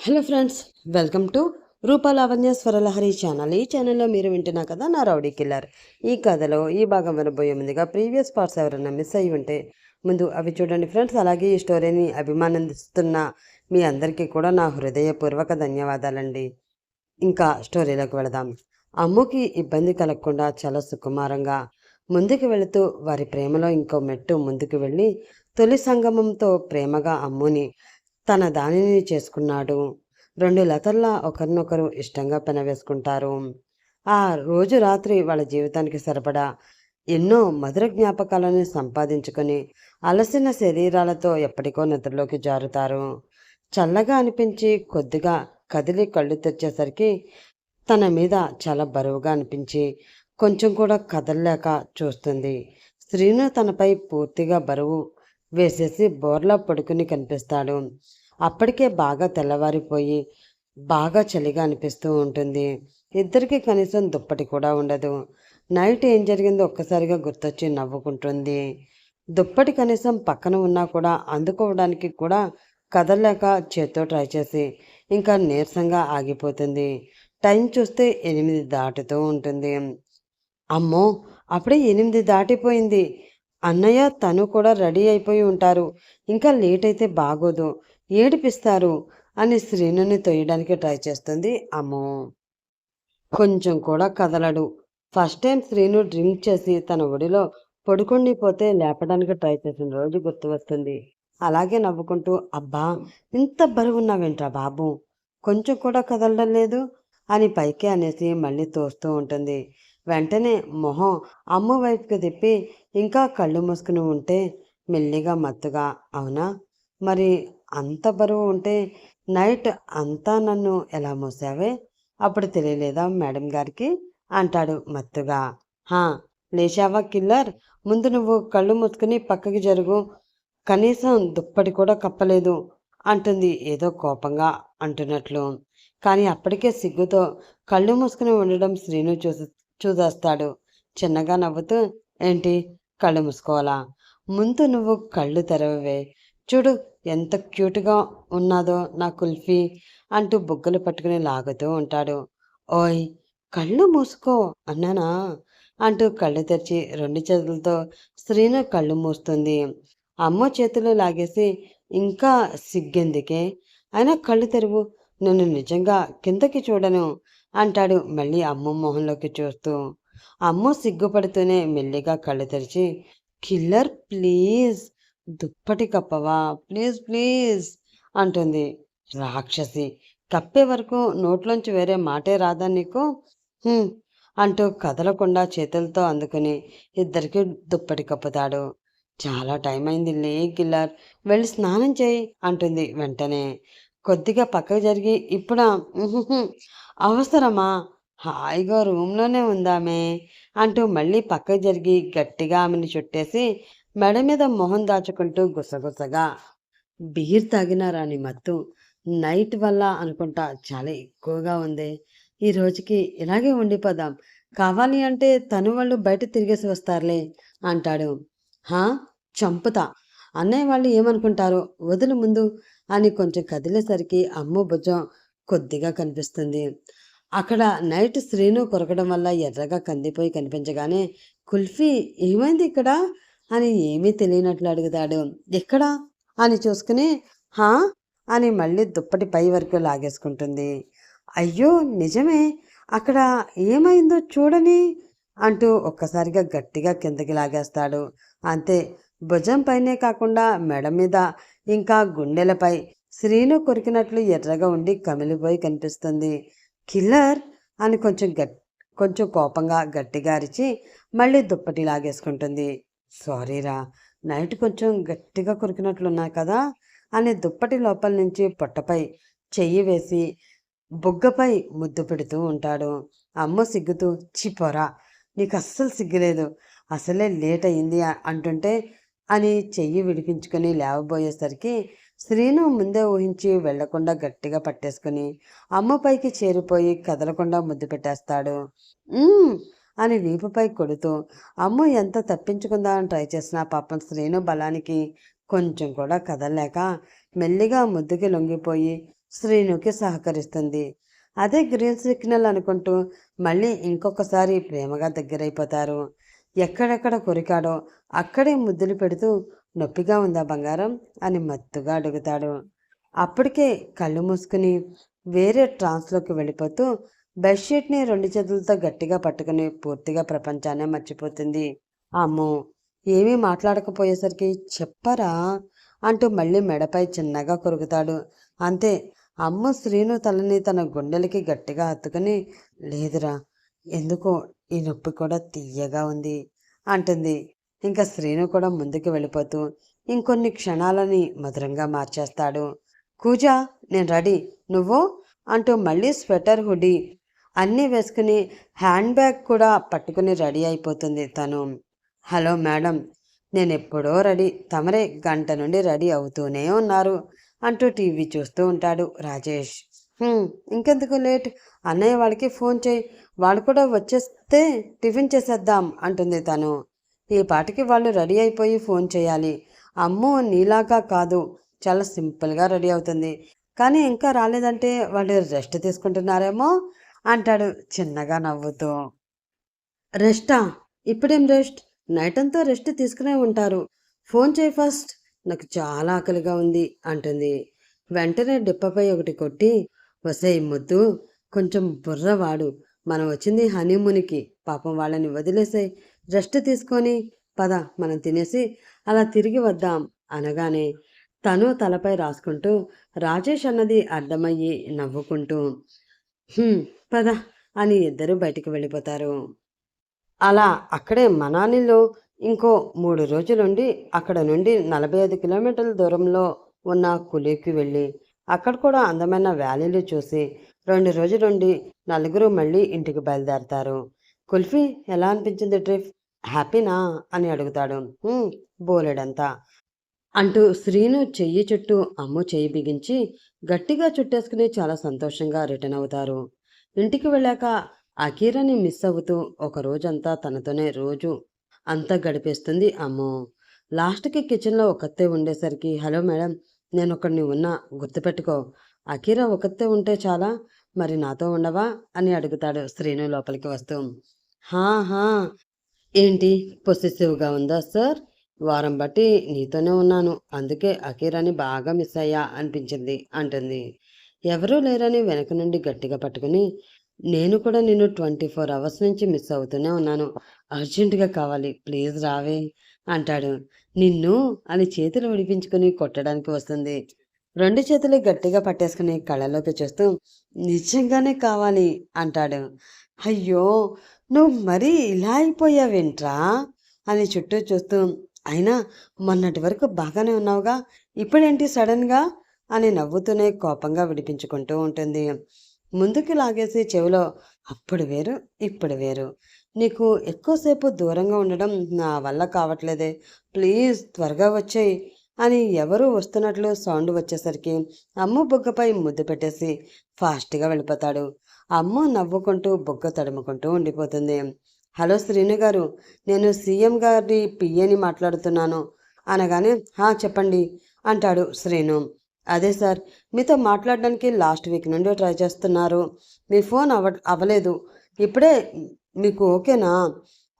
Hello friends, welcome to Rupa Lavanya Swaralahari channel. ఈ ఛానల్లో మీరు వింటున్నా కదా నా రౌడీ కిల్లర్. ఈ కథలో ఈ భాగం వినబోయే ముందుగా ప్రీవియస్ పార్ట్స్ ఎవరైనా మిస్ అయ్యి ఉంటే ముందు అవి చూడండి ఫ్రెండ్స్. అలాగే ఈ స్టోరీని అభిమానిస్తున్న మీ అందరికీ కూడా నా హృదయపూర్వక ధన్యవాదాలండి. ఇంకా స్టోరీలోకి వెళదాం. అమ్ముకి ఇబ్బంది కలగకుండా చాలా సుకుమారంగా ముందుకు వెళుతూ వారి ప్రేమలో ఇంకో మెట్టు ముందుకు వెళ్ళి తొలి సంగమంతో ప్రేమగా అమ్ముని తన దానిని చేసుకున్నాడు. రెండు లతల్లా ఒకరినొకరు ఇష్టంగా పెనవేసుకుంటారు. ఆ రోజు రాత్రి వాళ్ళ జీవితానికి సరిపడా ఎన్నో మధుర జ్ఞాపకాలను సంపాదించుకొని అలసిన శరీరాలతో ఎప్పటికో నిద్రలోకి జారుతారు. చల్లగా అనిపించి కొద్దిగా కదిలి కళ్ళు తెచ్చేసరికి తన మీద చాలా బరువుగా అనిపించి కొంచెం కూడా కదలలేక చూస్తుంది. శ్రీను తనపై పూర్తిగా బరువు వేసేసి బోర్లా పడుకుని కనిపిస్తాడు. అప్పటికే బాగా తెల్లవారిపోయి బాగా చలిగా అనిపిస్తూ ఉంటుంది. ఇద్దరికి కనీసం దుప్పటి కూడా ఉండదు. నైట్ ఏం జరిగిందో ఒక్కసారిగా గుర్తొచ్చి నవ్వుకుంటుంది. దుప్పటి కనీసం పక్కన ఉన్నా కూడా అందుకోవడానికి కూడా కదలలేక చేత్తో ట్రై చేసి ఇంకా నీరసంగా ఆగిపోతుంది. టైం చూస్తే 8 దాటుతూ ఉంటుంది. అమ్మో, అప్పుడే 8 దాటిపోయింది. అన్నయ్య తను కూడా రెడీ అయిపోయి ఉంటారు. ఇంకా లేట్ అయితే బాగోదు, ఏడిపిస్తారు అని శ్రీనుని తొయ్యడానికి ట్రై చేస్తుంది అమ్మో. కొంచెం కూడా కదలడు. ఫస్ట్ టైం శ్రీను డ్రింక్ చేసి తన ఒడిలో పడుకుండిపోతే లేపడానికి ట్రై చేసిన రోజు గుర్తు వస్తుంది. అలాగే నవ్వుకుంటూ, అబ్బా ఇంత బరువున్నావేంట్రా బాబు, కొంచెం కూడా కదలడం లేదు అని పైకి అనేసి మళ్ళీ తోస్తూ ఉంటుంది. వెంటనే మొహం అమ్మ వైపుకి తిప్పి ఇంకా కళ్ళు మూసుకుని ఉంటే మెల్లిగా మత్తుగా, అవునా మరి అంత బరువు ఉంటే నైట్ అంతా నన్ను ఎలా మోసావే, అప్పుడు తెలియలేదా మేడం గారికి అంటాడు మత్తుగా. హా, లేచావా కిల్లర్, ముందు నువ్వు కళ్ళు మూసుకుని పక్కకి జరుగు, కనీసం దుప్పటి కూడా కప్పలేదు అంటుంది ఏదో కోపంగా అంటున్నట్లు. కానీ అప్పటికే సిగ్గుతో కళ్ళు మూసుకుని ఉండడం శ్రీను చూసేస్తాడు. చిన్నగా నవ్వుతూ, ఏంటి కళ్ళు మూసుకోవాలా, ముందు నువ్వు కళ్ళు తెరవవే, చూడు ఎంత క్యూట్గా ఉన్నాదో నా కుల్ఫీ అంటూ బుగ్గలు పట్టుకుని లాగుతూ ఉంటాడు. ఓయ్, కళ్ళు మూసుకో అన్నానా అంటూ కళ్ళు తెరిచి రెండు చేతులతో శ్రీను కళ్ళు మూస్తుంది. అమ్మ చేతులు లాగేసి, ఇంకా సిగ్గెందుకే, అయినా కళ్ళు తెరువు, నేను నిజంగా కిందకి చూడను అంటాడు మళ్ళీ అమ్మ మొహంలోకి చూస్తూ. అమ్మ సిగ్గుపడుతూనే మెల్లిగా కళ్ళు తెరిచి, కిల్లర్ ప్లీజ్ దుప్పటి కప్పవా, ప్లీజ్ ప్లీజ్ అంటుంది. రాక్షసి, కప్పే వరకు నోట్లోంచి వేరే మాటే రాదా నీకు, అంటూ కదలకుండా చేతులతో అందుకుని ఇద్దరికి దుప్పటి కప్పుతాడు. చాలా టైం అయింది లే కిల్లర్, వెళ్ళి స్నానం చేయి అంటుంది వెంటనే. కొద్దిగా పక్కకు జరిగి, ఇప్పుడా, అవసరమా, హాయిగా రూమ్లోనే ఉందామే అంటూ మళ్ళీ పక్కకు జరిగి గట్టిగా ఆమెను చుట్టేసి మెడ మీద మొహం దాచుకుంటూ గుసగుసగా, బీర్ తాగినా రాని మత్తు నైట్ వల్ల అనుకుంటా చాలా ఎక్కువగా ఉంది. ఈ రోజుకి ఇలాగే ఉండిపోదాం, కావాలి అంటే తను వాళ్ళు బయట తిరిగేసి వస్తారులే అంటాడు. హా, చంపుతా, అన్నయ్య వాళ్ళు ఏమనుకుంటారో వదులు ముందు అని కొంచెం కదిలేసరికి అమ్మ భుజం కొద్దిగా కనిపిస్తుంది. అక్కడ నైట్ శ్రీను కొరకడం వల్ల ఎర్రగా కందిపోయి కనిపించగానే, కుల్ఫీ ఏమైంది ఇక్కడ అని ఏమీ తెలియనట్లు అడుగుతాడు. ఎక్కడా అని చూసుకుని, హా అని మళ్ళీ దుప్పటి పై వరకు లాగేసుకుంటుంది. అయ్యో నిజమే, అక్కడ ఏమైందో చూడని అంటూ ఒక్కసారిగా గట్టిగా కిందకి లాగేస్తాడు. అంతే, భుజం పైనే కాకుండా మెడ మీద ఇంకా గుండెలపై శ్రీను కొరికినట్లు ఎర్రగా ఉండి కమిలిపోయి కనిపిస్తుంది. కిల్లర్ అని కొంచెం కోపంగా గట్టిగా అరిచి మళ్ళీ దుప్పటి లాగేసుకుంటుంది. సారీరా, నైట్ కొంచెం గట్టిగా కొరికినట్లున్నా కదా అని దుప్పటి లోపల నుంచి పొట్టపై చెయ్యి వేసి బుగ్గపై ముద్దు పెడుతూ ఉంటాడు. అమ్మ సిగ్గుతూ, చిపోరా, నీకు అస్సలు సిగ్గులేదు, అసలే లేట్ అయింది అంటుంటే అని చెయ్యి విడిపించుకొని లేవబోయేసరికి శ్రీను ముందే ఊహించి వెళ్లకుండా గట్టిగా పట్టేసుకుని అమ్మపైకి చేరిపోయి కదలకుండా ముద్దు పెట్టేస్తాడు. అని వీపుపై కొడుతూ అమ్మ ఎంత తప్పించుకుందామని ట్రై చేసినా పాపం శ్రీను బలానికి కొంచెం కూడా కదలలేక మెల్లిగా ముద్దుకి లొంగిపోయి శ్రీనుకి సహకరిస్తుంది. అదే గ్రీన్ సిగ్నల్ అనుకుంటూ మళ్ళీ ఇంకొకసారి ప్రేమగా దగ్గరైపోతారు. ఎక్కడెక్కడ కొరికాడో అక్కడే ముద్దులు పెడుతూ నొప్పిగా ఉందా బంగారం అని మత్తుగా అడుగుతాడు. అప్పటికే కళ్ళు మూసుకుని వేరే ట్రాన్స్లోకి వెళ్ళిపోతూ బెడ్షీట్ని 2 చేతులతో గట్టిగా పట్టుకుని పూర్తిగా ప్రపంచాన్నే మర్చిపోతుంది. అమ్మో, ఏమీ మాట్లాడకపోయేసరికి చెప్పరా అంటూ మళ్ళీ మెడపై చిన్నగా కొరుకుతాడు. అంతే. అమ్మ శ్రీను తలని తన గుండెలకి గట్టిగా హత్తుకుని, లేదురా, ఎందుకో ఈ నొప్పి కూడా తీయగా ఉంది అంటుంది. ఇంకా శ్రీను కూడా ముందుకు వెళ్ళిపోతూ ఇంకొన్ని క్షణాలని మధురంగా మార్చేస్తాడు. కూజ, నేను రెడీ, నువ్వు అంటూ మళ్ళీ స్వెటర్, హుడీ అన్నీ వేసుకుని హ్యాండ్ బ్యాగ్ కూడా పట్టుకుని రెడీ అయిపోతుంది తను. హలో మేడం, నేనెప్పుడో రెడీ, తమరే గంట నుండి రెడీ అవుతూనే ఉన్నారు అంటూ టీవీ చూస్తూ ఉంటాడు రాజేష్. ఇంకెందుకు లేట్, అన్నయ్య వాళ్ళకి ఫోన్ చేయి, వాళ్ళు కూడా వచ్చేస్తే టిఫిన్ చేసేద్దాం అంటుంది తను. ఈ పాటికి వాళ్ళు రెడీ అయిపోయి ఫోన్ చేయాలి. అమ్మో, నీలాగా కాదు, చాలా సింపుల్గా రెడీ అవుతుంది. కానీ ఇంకా రాలేదంటే వాళ్ళు రెస్ట్ తీసుకుంటున్నారేమో అంటాడు చిన్నగా నవ్వుతూ. రెస్టా? ఇప్పుడేం రెస్ట్? నైట్ అంతా రెస్ట్ తీసుకునే ఉంటారు. ఫోన్ చేయి ఫస్ట్, నాకు చాలా ఆకలిగా ఉంది అంటుంది. వెంటనే డిప్పపై ఒకటి కొట్టి, వసేయ్ ముద్దు, కొంచెం బుర్రవాడు, మనం వచ్చింది హనీమూన్కి, పాపం వాళ్ళని వదిలేసాయి, రెస్ట్ తీసుకొని పద, మనం తినేసి అలా తిరిగి వద్దాం అనగానే తను తలపై రాసుకుంటూ రాజేష్ అన్నది అర్థమయ్యి నవ్వుకుంటూ పద అని ఇద్దరు బయటికి వెళ్ళిపోతారు. అలా అక్కడే మనాలిలో ఇంకో 3 రోజులుండి అక్కడ నుండి 45 కిలోమీటర్ల దూరంలో ఉన్న కులీకి వెళ్ళి అక్కడ కూడా అందమైన వ్యాలీలు చూసి 2 రోజులుండి నలుగురు మళ్ళీ ఇంటికి బయలుదేరతారు. కుల్ఫీ, ఎలా అనిపించింది ట్రిప్? హ్యాపీనా అని అడుగుతాడు. బోలెడంతా అంటూ శ్రీను చెయ్యి చుట్టూ అమ్ము చెయ్యి బిగించి గట్టిగా చుట్టేసుకుని చాలా సంతోషంగా రిటర్న్ అవుతారు. ఇంటికి వెళ్ళాక అకీరాని మిస్ అవుతూ ఒక రోజంతా తనతోనే రోజు అంతా గడిపేస్తుంది అమ్ము. లాస్ట్కి కిచెన్లో ఒకతే ఉండేసరికి, హలో మేడం, నేను ఒకడిని ఉన్నా, గుర్తుపెట్టుకో. అకీరా ఒకతే ఉంటే చాలా, మరి నాతో ఉండవా అని అడుగుతాడు శ్రీను లోపలికి వస్తూ. హా హా, ఏంటి పొసెసివ్గా ఉందా సార్? వారం బట్టి నీతోనే ఉన్నాను, అందుకే అకీరాని బాగా మిస్ అయ్యా అనిపించింది అంటుంది. ఎవరూ లేరని వెనక నుండి గట్టిగా పట్టుకుని, నేను కూడా నిన్ను 24 అవర్స్ నుంచి మిస్ అవుతూనే ఉన్నాను, అర్జెంటుగా కావాలి, ప్లీజ్ రావే అంటాడు. నిన్ను అని చేతులు విడిపించుకుని కొట్టడానికి వస్తుంది. 2 చేతులు గట్టిగా పట్టేసుకుని కళ్ళలోకి చూస్తూ, నిజంగానే కావాలి అంటాడు. అయ్యో, నువ్వు మరీ ఇలా అయిపోయావేంట్రా అని చుట్టూ చూస్తూ, అయినా మొన్నటి వరకు బాగానే ఉన్నావుగా, ఇప్పుడేంటి సడన్గా అని నవ్వుతూనే కోపంగా విడిపించుకుంటూ ఉంటుంది. ముందుకు లాగేసి చెవిలో, అప్పుడు వేరు ఇప్పుడు వేరు, నీకు ఎక్కువసేపు దూరంగా ఉండడం నా వల్ల కావట్లేదే, ప్లీజ్ త్వరగా వచ్చేయి అని ఎవరూ వస్తున్నట్లు సౌండ్ వచ్చేసరికి అమ్ము బుగ్గపై ముద్దు పెట్టేసి ఫాస్ట్గా వెళ్ళిపోతాడు. అమ్మ నవ్వుకుంటూ బుగ్గ తడుముకుంటూ ఉండిపోతుంది. హలో శ్రీను గారు, నేను సీఎం గారి పిఏని మాట్లాడుతున్నాను అనగానే, చెప్పండి అంటాడు శ్రీను. అదే సార్, మీతో మాట్లాడడానికి లాస్ట్ వీక్ నుండి ట్రై చేస్తున్నారు, మీ ఫోన్ అవ్వలేదు, ఇప్పుడే మీకు ఓకేనా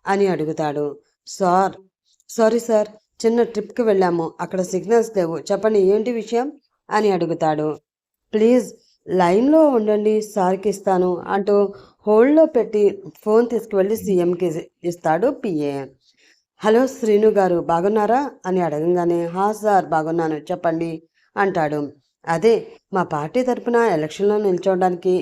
అని అడుగుతాడు. సారీ సార్, చిన్న ట్రిప్కి వెళ్ళాము, అక్కడ సిగ్నల్స్ లేవు, చెప్పండి ఏంటి విషయం అని అడుగుతాడు. ప్లీజ్ లైన్లో ఉండండి, సార్కి ఇస్తాను అంటూ హోల్డ్లో పెట్టి ఫోన్ తీసుకువెళ్ళి సీఎంకి ఇస్తాడు పిఏ. హలో శ్రీను గారు, బాగున్నారా అని అడగంగానే, సార్ బాగున్నాను, చెప్పండి అంటాడు. అదే, మా పార్టీ తరపున ఎలక్షన్లో నిల్చోవడానికి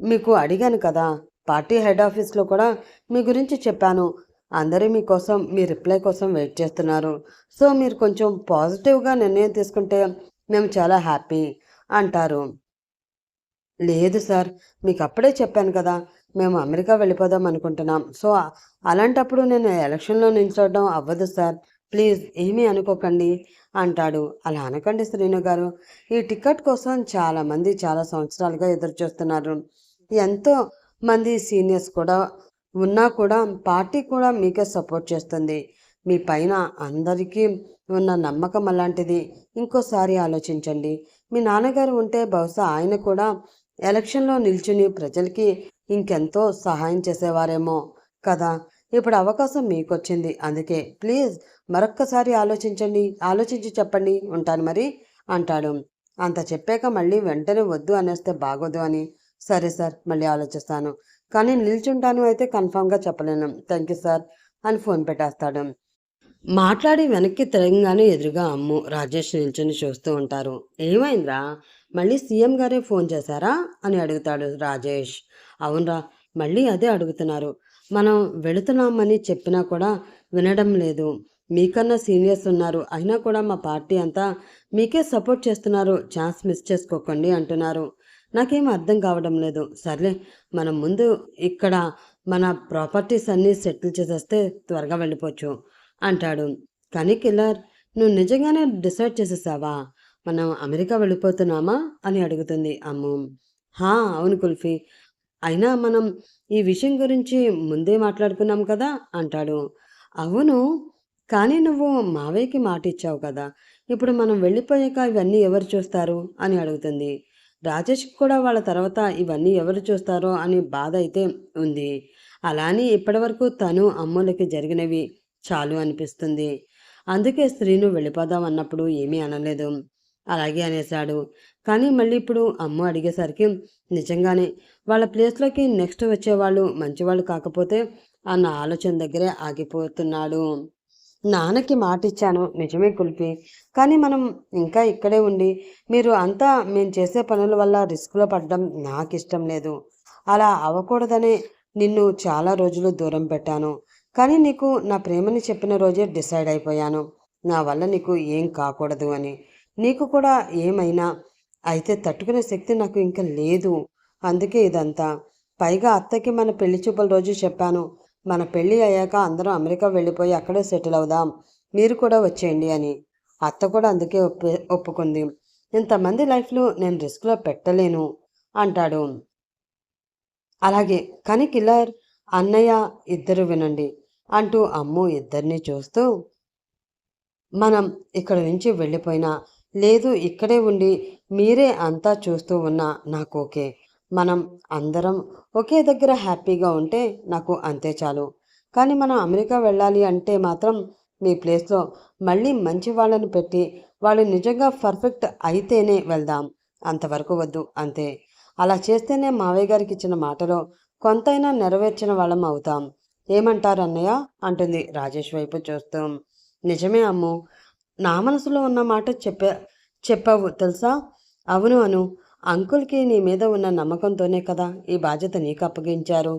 మీకు అడిగాను కదా, పార్టీ హెడ్ ఆఫీస్లో కూడా మీ గురించి చెప్పాను, అందరూ మీకోసం మీ రిప్లై కోసం వెయిట్ చేస్తున్నారు, సో మీరు కొంచెం పాజిటివ్గా నిర్ణయం తీసుకుంటే మేము చాలా హ్యాపీ అంటారు. లేదు సార్, మీకు అప్పుడే చెప్పాను కదా, మేము అమెరికా వెళ్ళిపోదాం అనుకుంటున్నాం, సో అలాంటప్పుడు నేను ఎలక్షన్లో నిల్చోవడం అవ్వదు సార్, ప్లీజ్ ఏమీ అనుకోకండి అంటాడు. అలా అనకండి శ్రీను గారు, ఈ టికెట్ కోసం చాలామంది చాలా సంవత్సరాలుగా ఎదురు చూస్తున్నారు, ఎంతో మంది సీనియర్స్ కూడా ఉన్నా కూడా పార్టీ కూడా మీకే సపోర్ట్ చేస్తుంది, మీ పైన అందరికీ ఉన్న నమ్మకం అలాంటిది, ఇంకోసారి ఆలోచించండి, మీ నాన్నగారు ఉంటే బహుశా ఆయన కూడా ఎలక్షన్లో నిల్చుని ప్రజలకి ఇంకెంతో సహాయం చేసేవారేమో కదా. ఇప్పుడు అవకాశం మీకొచ్చింది. అందుకే ప్లీజ్ మరొక్కసారి ఆలోచించి చెప్పండి. ఉంటాను మరి అంటాడు. అంత చెప్పాక మళ్ళీ వెంటనే వద్దు అనేస్తే బాగోదు అని, సరే సార్ మళ్ళీ ఆలోచిస్తాను. కానీ నిల్చుంటాను అయితే కన్ఫామ్గా చెప్పలేను. థ్యాంక్ యూ సార్ అని ఫోన్ పెట్టేస్తాడు. మాట్లాడి వెనక్కి తిరగంగానే ఎదురుగా అమ్ము, రాజేష్ నిల్చొని చూస్తూ ఉంటారు. ఏమైందిరా, మళ్ళీ సీఎం గారే ఫోన్ చేశారా అని అడుగుతాడు రాజేష్. అవునరా, మళ్ళీ అదే అడుగుతున్నారు. మనం వెళుతున్నామని చెప్పినా కూడా వినడం లేదు. మీకన్నా సీనియర్స్ ఉన్నారు, అయినా కూడా మా పార్టీ అంతా మీకే సపోర్ట్ చేస్తున్నారు, ఛాన్స్ మిస్ చేసుకోకండి అంటున్నారు. నాకేం అర్థం కావడం లేదు. సర్లే, మనం ముందు ఇక్కడ మన ప్రాపర్టీస్ అన్నీ సెటిల్ చేసేస్తే త్వరగా వెళ్ళిపోవచ్చు అంటాడు. కానీ కిల్లర్, నువ్వు నిజంగానే డిసైడ్ చేసేసావా? మనం అమెరికా వెళ్ళిపోతున్నామా అని అడుగుతుంది అమ్ము. హా అవును కుల్ఫీ, అయినా మనం ఈ విషయం గురించి ముందే మాట్లాడుకున్నాం కదా అంటాడు. అవును, కానీ నువ్వు మావయ్యకి మాట ఇచ్చావు కదా, ఇప్పుడు మనం వెళ్ళిపోయాక ఇవన్నీ ఎవరు చూస్తారు అని అడుగుతుంది. రాజేష్కి కూడా వాళ్ళ తర్వాత ఇవన్నీ ఎవరు చూస్తారో అని బాధ అయితే ఉంది. అలానే ఇప్పటివరకు తను అమ్ములకి జరిగినవి చాలు అనిపిస్తుంది. అందుకే శ్రీను వెళ్ళిపోదాం అన్నప్పుడు ఏమీ అనలేదు. అలాగే అనేశాడు. కానీ మళ్ళీ ఇప్పుడు అమ్ము అడిగేసరికి నిజంగానే వాళ్ళ ప్లేస్లోకి నెక్స్ట్ వచ్చేవాళ్ళు మంచివాళ్ళు కాకపోతే అన్న ఆలోచన దగ్గరే ఆగిపోతున్నాడు. నాన్నకి మాట ఇచ్చాను నిజమే కుల్పి, కానీ మనం ఇంకా ఇక్కడే ఉండి మీరు అంతా మేము చేసే పనుల వల్ల రిస్క్లో పడడం నాకు ఇష్టం లేదు. అలా అవ్వకూడదనే నిన్ను చాలా రోజులు దూరం పెట్టాను. కానీ నీకు నా ప్రేమని చెప్పిన రోజే డిసైడ్ అయిపోయాను, నా వల్ల నీకు ఏం కాకూడదు అని. నీకు కూడా ఏమైనా అయితే తట్టుకునే శక్తి నాకు ఇంకా లేదు. అందుకే ఇదంతా. పైగా అత్తకి మన పెళ్లి చూపుల రోజు చెప్పాను, మన పెళ్ళి అయ్యాక అందరం అమెరికా వెళ్ళిపోయి అక్కడే సెటిల్ అవుదాం, మీరు కూడా వచ్చేయండి అని. అత్త కూడా అందుకే ఒప్పుకుంది. ఇంతమంది లైఫ్లో నేను రిస్క్లో పెట్టలేను అంటాడు. అలాగే, కానీ కిల్లర్, అన్నయ్య, ఇద్దరు వినండి అంటూ అమ్ము ఇద్దరిని చూస్తూ, మనం ఇక్కడ నుంచి వెళ్ళిపోయినా లేదు ఇక్కడే ఉండి మీరే అంతా చూస్తూ ఉన్నా నాకు ఓకే. మనం అందరం ఒకే దగ్గర హ్యాపీగా ఉంటే నాకు అంతే చాలు. కానీ మనం అమెరికా వెళ్ళాలి అంటే మాత్రం మీ ప్లేస్లో మళ్ళీ మంచి వాళ్ళని పెట్టి వాళ్ళు నిజంగా పర్ఫెక్ట్ అయితేనే వెళ్దాం, అంతవరకు వద్దు అంతే. అలా చేస్తేనే మావయ్య గారికి ఇచ్చిన మాటలో కొంతైనా నెరవేర్చిన వాళ్ళం అవుతాం. ఏమంటారు అన్నయ్య అంటుంది రాజేష్ వైపు చూస్తూ. నిజమే అమ్ము, నా మనసులో ఉన్న మాట చెప్పావు తెలుసా. అవును అను, అంకుల్కి నీ మీద ఉన్న నమ్మకంతోనే కదా ఈ బాధ్యత నీకు అప్పగించారు.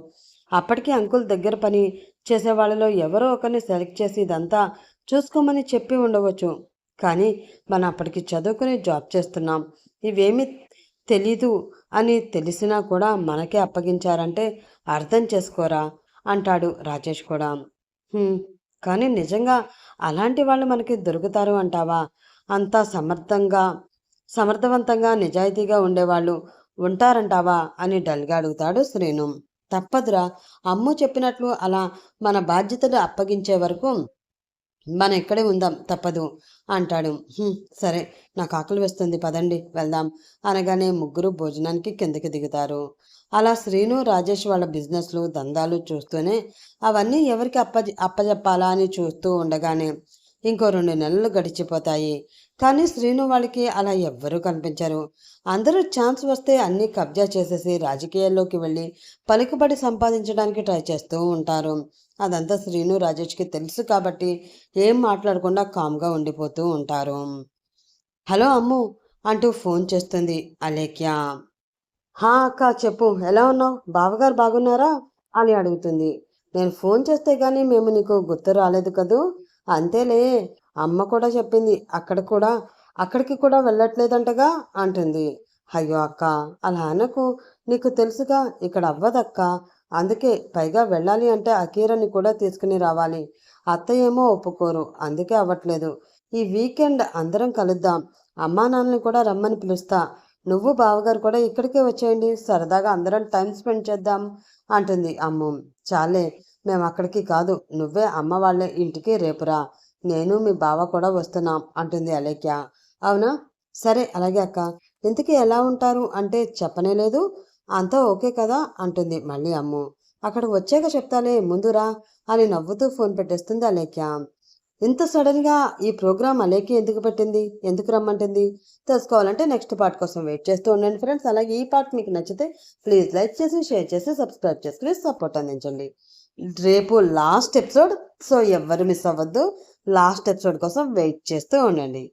అప్పటికి అంకుల్ దగ్గర పని చేసే వాళ్ళలో ఎవరో ఒకరిని సెలెక్ట్ చేసి ఇదంతా చూసుకోమని చెప్పి ఉండవచ్చు. కానీ మనం అప్పటికి చదువుకుని జాబ్ చేస్తున్నాం, ఇవేమీ తెలీదు అని తెలిసినా కూడా మనకే అప్పగించారంటే అర్థం చేసుకోరా అంటాడు రాజేష్ కూడా. కానీ నిజంగా అలాంటి వాళ్ళు మనకి దొరుకుతారు అంటావా? అంతా సమర్థవంతంగా నిజాయితీగా ఉండేవాళ్ళు ఉంటారంటావా అని డల్గా అడుగుతాడు శ్రీను. తప్పదురా, అమ్ము చెప్పినట్లు అలా మన బాధ్యతలు అప్పగించే వరకు మనం ఇక్కడే ఉందాం, తప్పదు అంటాడు. సరే, నాకు ఆకలి వేస్తుంది, పదండి వెళ్దాం అనగానే ముగ్గురు భోజనానికి కిందకి దిగుతారు. అలా శ్రీను రాజేష్ వాళ్ళ బిజినెస్లు దందాలు చూస్తూనే అవన్నీ ఎవరికి అప్పజెప్పాలా అని చూస్తూ ఉండగానే ఇంకో 2 నెలలు గడిచిపోతాయి. కానీ శ్రీను వాళ్ళకి అలా ఎవ్వరూ కనిపించరు. అందరూ ఛాన్స్ వస్తే అన్నీ కబ్జా చేసేసి రాజకీయాల్లోకి వెళ్ళి పలుకుబడి సంపాదించడానికి ట్రై చేస్తూ ఉంటారు. అదంతా శ్రీను రాజేష్కి తెలుసు కాబట్టి ఏం మాట్లాడకుండా కామ్గా ఉండిపోతూ ఉంటారు. హలో అమ్ము అంటూ ఫోన్ చేస్తుంది అలేఖ్య. హా అక్క చెప్పు, ఎలా ఉన్నావు, బావగారు బాగున్నారా అని అడుగుతుంది. నేను ఫోన్ చేస్తే కానీ మేము నీకు గుర్తు రాలేదు కదూ. అంతేలే, అమ్మ కూడా చెప్పింది అక్కడికి కూడా వెళ్ళట్లేదంటగా అంటుంది. అయ్యో అక్క, అలా అనకు, నీకు తెలుసుగా ఇక్కడ అవ్వదక్క. అందుకే, పైగా వెళ్ళాలి అంటే అకీరని కూడా తీసుకుని రావాలి. అత్తయ్య ఏమో ఒప్పుకోరు, అందుకే అవ్వట్లేదు. ఈ వీకెండ్ అందరం కలుద్దాం, అమ్మా నాన్నని కూడా రమ్మని పిలుస్తా, నువ్వు బావగారు కూడా ఇక్కడికే వచ్చేయండి, సరదాగా అందరం టైం స్పెండ్ చేద్దాం అంటుంది అమ్ము. చాలే, మేము అక్కడికి కాదు, నువ్వే అమ్మ వాళ్ళ ఇంటికి రేపురా, నేను మీ బావ కూడా వస్తున్నాం అంటుంది అలేఖ్య. అవునా, సరే అలాగే అక్క. ఇంతకీ ఎలా ఉంటారు అంటే చెప్పనే లేదు. అంతా ఓకే కదా అంటుంది మళ్ళీ అమ్ము. అక్కడికి వచ్చాక చెప్తాలే ముందు రా అని నవ్వుతూ ఫోన్ పెట్టేస్తుంది అలేఖ్య. ఇంత సడన్గా ఈ ప్రోగ్రామ్ అలేఖ్య ఎందుకు పెట్టింది, ఎందుకు రమ్మంటుంది తెలుసుకోవాలంటే నెక్స్ట్ పార్ట్ కోసం వెయిట్ చేస్తూ ఉండండి ఫ్రెండ్స్. అలాగే ఈ పార్ట్ మీకు నచ్చితే ప్లీజ్ లైక్ చేసి షేర్ చేసి సబ్స్క్రైబ్ చేసుకుని సపోర్ట్ అందించండి. రేపు లాస్ట్ ఎపిసోడ్, సో ఎవ్వరు మిస్ అవ్వద్దు. లాస్ట్ ఎపిసోడ్ కోసం వెయిట్ చేస్తూ ఉండండి.